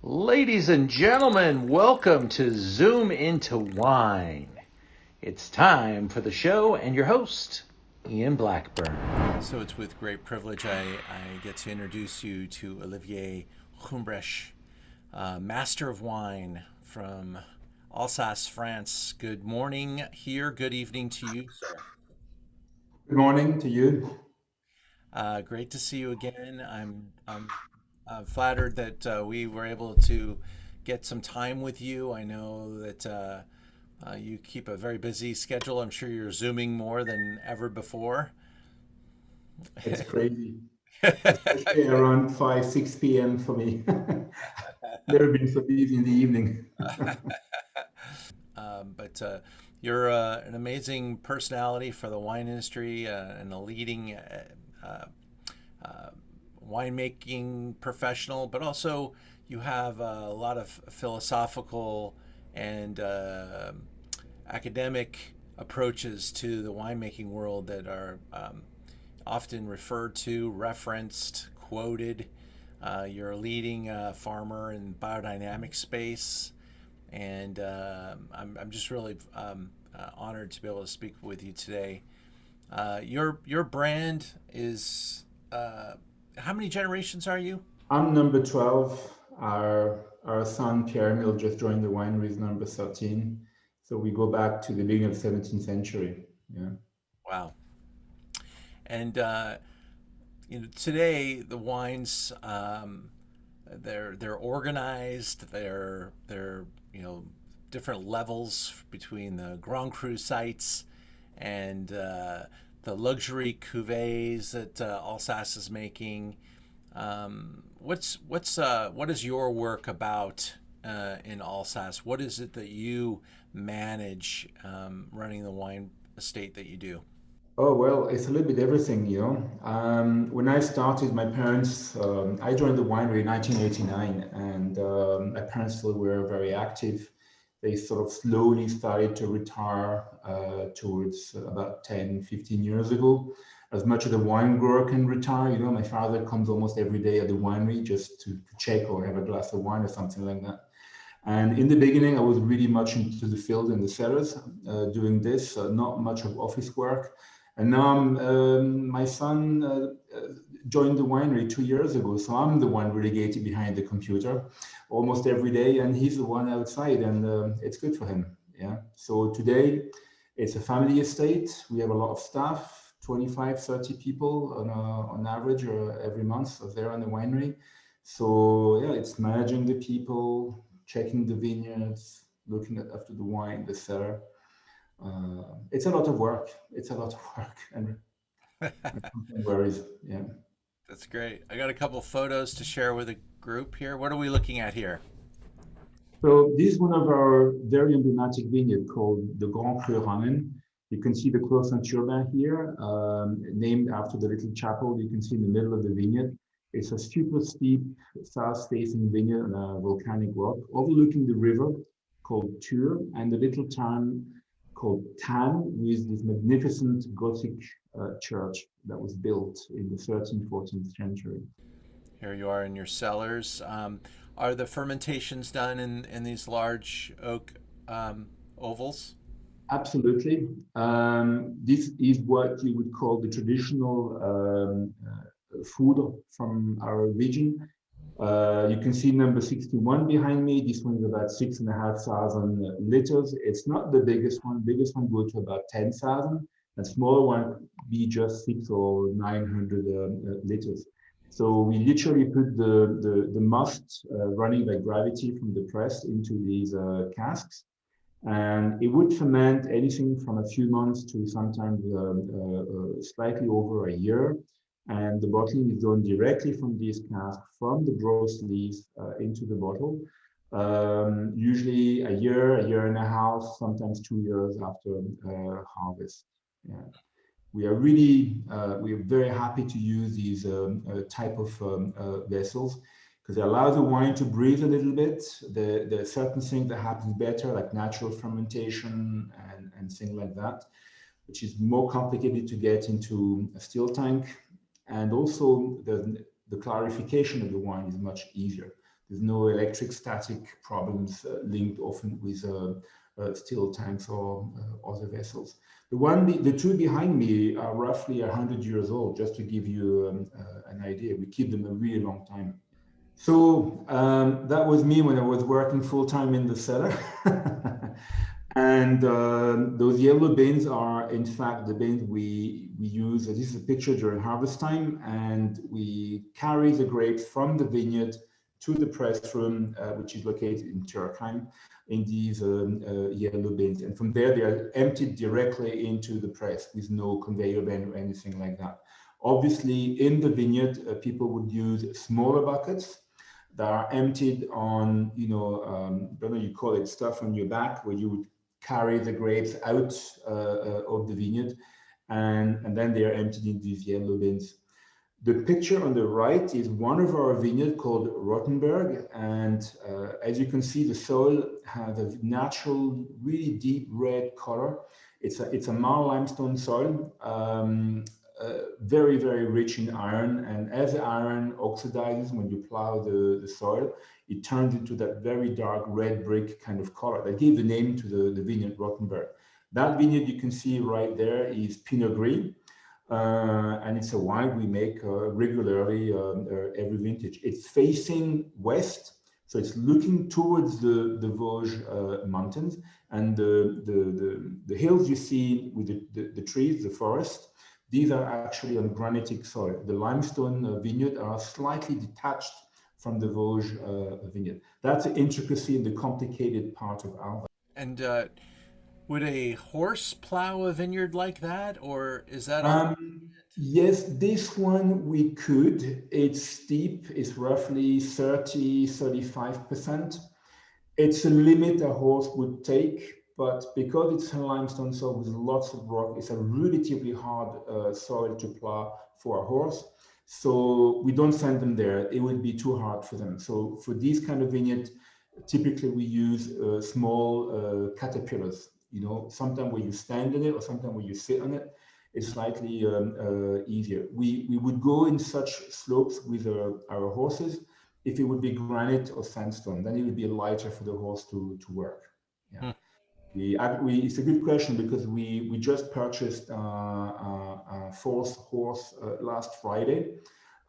Ladies and gentlemen, welcome to Zoom into Wine. It's time for the show and your host, Ian Blackburn. So it's with great privilege I get to introduce you to Olivier Humbrecht, Master of Wine from Alsace, France. Good morning here. Good evening to you, sir. Good morning to you. Great to see you again. I'm flattered that we were able to get some time with you. I know that you keep a very busy schedule. I'm sure you're Zooming more than ever before. It's crazy, especially around 5, 6 p.m. for me. Never been so busy in the evening. But you're an amazing personality for the wine industry and a leading uh, winemaking professional, but also you have a lot of philosophical and academic approaches to the winemaking world that are often referred to, referenced, quoted. You're a leading farmer in biodynamic space, and I'm just really honored to be able to speak with you today. Your brand is how many generations are you? I'm number 12. Our son Pierre Emile just joined the winery is number 13. So we go back to the beginning of the 17th century. Yeah. Wow. And today the wines they're organized. They're different levels between the Grand Cru sites and the luxury cuvées that Alsace is making. What is your work about in Alsace? What is it that you manage running the wine estate that you do? Oh, well, it's a little bit everything. When I started, I joined the winery in 1989, and my parents still were very active. They sort of slowly started to retire towards about 10, 15 years ago. As much as a wine grower can retire, my father comes almost every day at the winery just to check or have a glass of wine or something like that. And in the beginning, I was really much into the field in the cellars, doing this, not much of office work. And now my son joined the winery 2 years ago, so I'm the one relegated behind the computer almost every day, and he's the one outside, and it's good for him. Yeah. So today, it's a family estate. We have a lot of staff, 25, 30 people on average every month there in the winery. So yeah, it's managing the people, checking the vineyards, looking after the wine, the cellar. It's a lot of work. It's a lot of work, and something worries. Yeah. That's great. I got a couple photos to share with the group here. What are we looking at here? So this is one of our very emblematic vineyard called the Grand Cru. You can see the Clos Saint-Urbain here, named after the little chapel you can see in the middle of the vineyard. It's a super steep south-facing vineyard on a volcanic rock overlooking the river called Tur and the little town called Tannes with this magnificent Gothic church that was built in the 13th, 14th century. Here you are in your cellars. Are the fermentations done in these large oak ovals? Absolutely. This is what you would call the traditional food from our region. You can see number 61 behind me. This one is about 6,500 liters. It's not the biggest one. Biggest one goes to about 10,000. And smaller one be just 600 or 900 liters. So we literally put the must running by gravity from the press into these casks. And it would ferment anything from a few months to sometimes slightly over a year. And the bottling is done directly from these casks, from the gross lees into the bottle. Usually a year and a half, sometimes 2 years after harvest. Yeah. We are very happy to use these type of vessels because they allow the wine to breathe a little bit. There are certain things that happen better, like natural fermentation and things like that, which is more complicated to get into a steel tank. And also the clarification of the wine is much easier. There's no electric static problems linked often with steel tanks or other vessels. The two behind me are roughly 100 years old, just to give you an idea. We keep them a really long time. So that was me when I was working full time in the cellar. And those yellow bins are, in fact, the bins we use. This is a picture during harvest time, and we carry the grapes from the vineyard to the press room, which is located in Turkheim, in these yellow bins. And from there, they are emptied directly into the press with no conveyor belt or anything like that. Obviously, in the vineyard, people would use smaller buckets that are emptied on, don't know, you call it stuff on your back, where you would carry the grapes out of the vineyard, and then they are emptied in these yellow bins. The picture on the right is one of our vineyards called Rottenberg, and as you can see, the soil has a natural, really deep red color. It's a marl limestone soil, very, very rich in iron, and as the iron oxidizes when you plow the soil, it turns into that very dark red brick kind of color that gave the name to the vineyard Rottenberg. That vineyard you can see right there is Pinot Gris, and it's a wine we make regularly every vintage. It's facing west, so it's looking towards the Vosges mountains, and the hills you see with the trees, the forest, these are actually on granitic soil. The limestone vineyard are slightly detached from the Vosges vineyard. That's the intricacy and the complicated part of Alva. And would a horse plow a vineyard like that, or is that all? Yes, this one we could. It's steep, it's roughly 35%. It's a limit a horse would take, but because it's a limestone soil with lots of rock, it's a relatively hard soil to plow for a horse. So we don't send them there. It would be too hard for them. So for these kind of vineyards, typically we use small caterpillars. Sometimes where you stand in it or sometimes where you sit on it, it's slightly easier. We would go in such slopes with our horses if it would be granite or sandstone, then it would be lighter for the horse to work. Yeah. Hmm. It's a good question because we just purchased a fourth horse last Friday.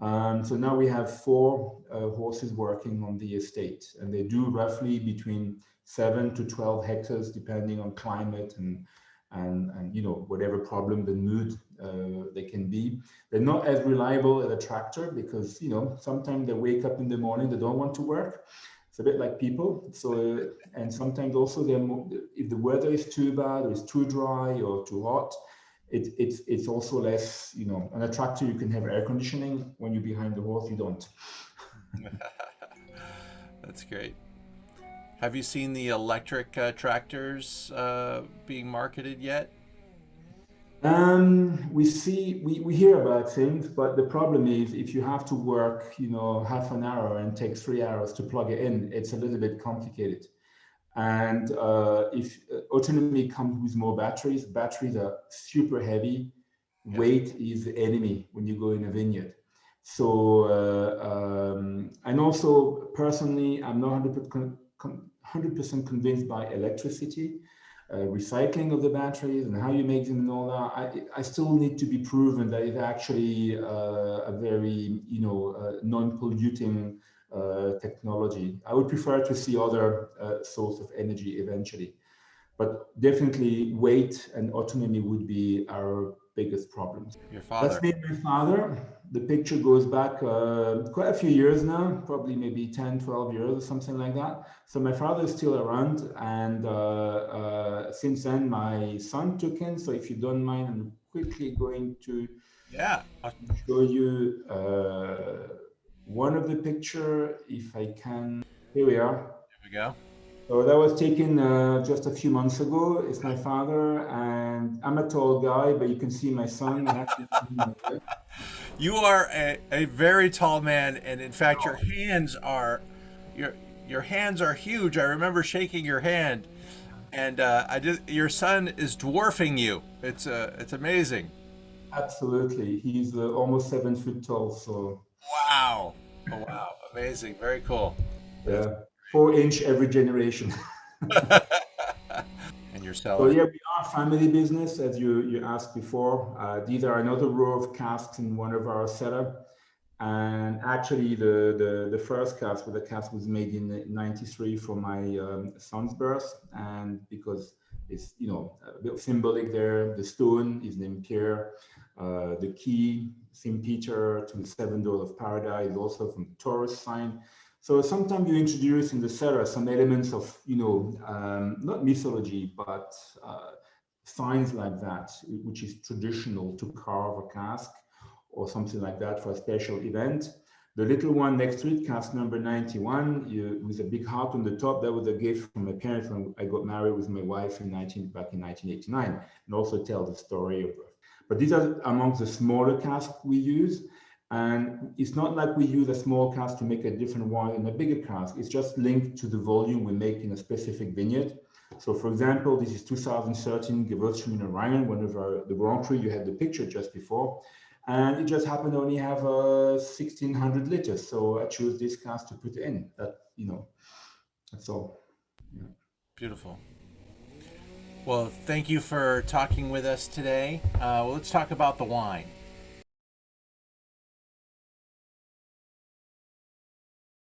So now we have four horses working on the estate, and they do roughly between 7 to 12 hectares, depending on climate and whatever problem the mood they can be. They're not as reliable as a tractor because sometimes they wake up in the morning, they don't want to work. It's a bit like people. So and sometimes also if the weather is too bad or it's too dry or too hot, it's also less. On a tractor you can have air conditioning. When you're behind the horse, you don't. That's great. Have you seen the electric tractors being marketed yet? We hear about things, but the problem is if you have to work, half an hour and takes 3 hours to plug it in, it's a little bit complicated. And if autonomy comes with more batteries, batteries are super heavy. Yeah. Weight is the enemy when you go in a vineyard. So, and also personally, I'm not 100% convinced by electricity, recycling of the batteries and how you make them and all that. I still need to be proven that it's actually a very, non-polluting technology. I would prefer to see other source of energy eventually. But definitely weight and autonomy would be our biggest problems. Your That's father. me and my father. The picture goes back quite a few years now, probably maybe 10, 12 years or something like that. So my father is still around, and since then my son took in. So if you don't mind, I'm quickly going to Yeah. show you one of the picture, if I can. Here we are. There we go. So that was taken just a few months ago. It's my father, and I'm a tall guy, but you can see my son. And actually, You are a very tall man, and in fact, your your hands are huge. I remember shaking your hand, and your son is dwarfing you. It's amazing. absolutely, he's almost 7 foot tall. So Wow. Oh, wow. Amazing. Very cool. That's Yeah, 4 inch every generation. and you're So selling it. yeah, we are a family business, as you asked before. These are another row of casks in one of our setup. And actually, the first cask, the cask was made in '93 for my son's birth, and because it's a bit symbolic there. The stone is named Pierre. The key, Saint Peter, to the seven doors of paradise, also from the Taurus sign. So sometimes you introduce in the cellar some elements of not mythology, but signs like that, which is traditional to carve a cask or something like that for a special event. The little one next to it, cask number 91, with a big heart on the top, that was a gift from my parents when I got married with my wife back in 1989, and also tell the story of. But these are amongst the smaller casks we use. And it's not like we use a small cask to make a different wine in a bigger cask. It's just linked to the volume we make in a specific vineyard. So, for example, this is 2013 Gewürztraminer Rheinland, one of the Grand Cru. You had the picture just before, and it just happened to only have 1,600 liters. So I chose this cask to put in. That's all. Yeah. Beautiful. Well, thank you for talking with us today. Let's talk about the wine.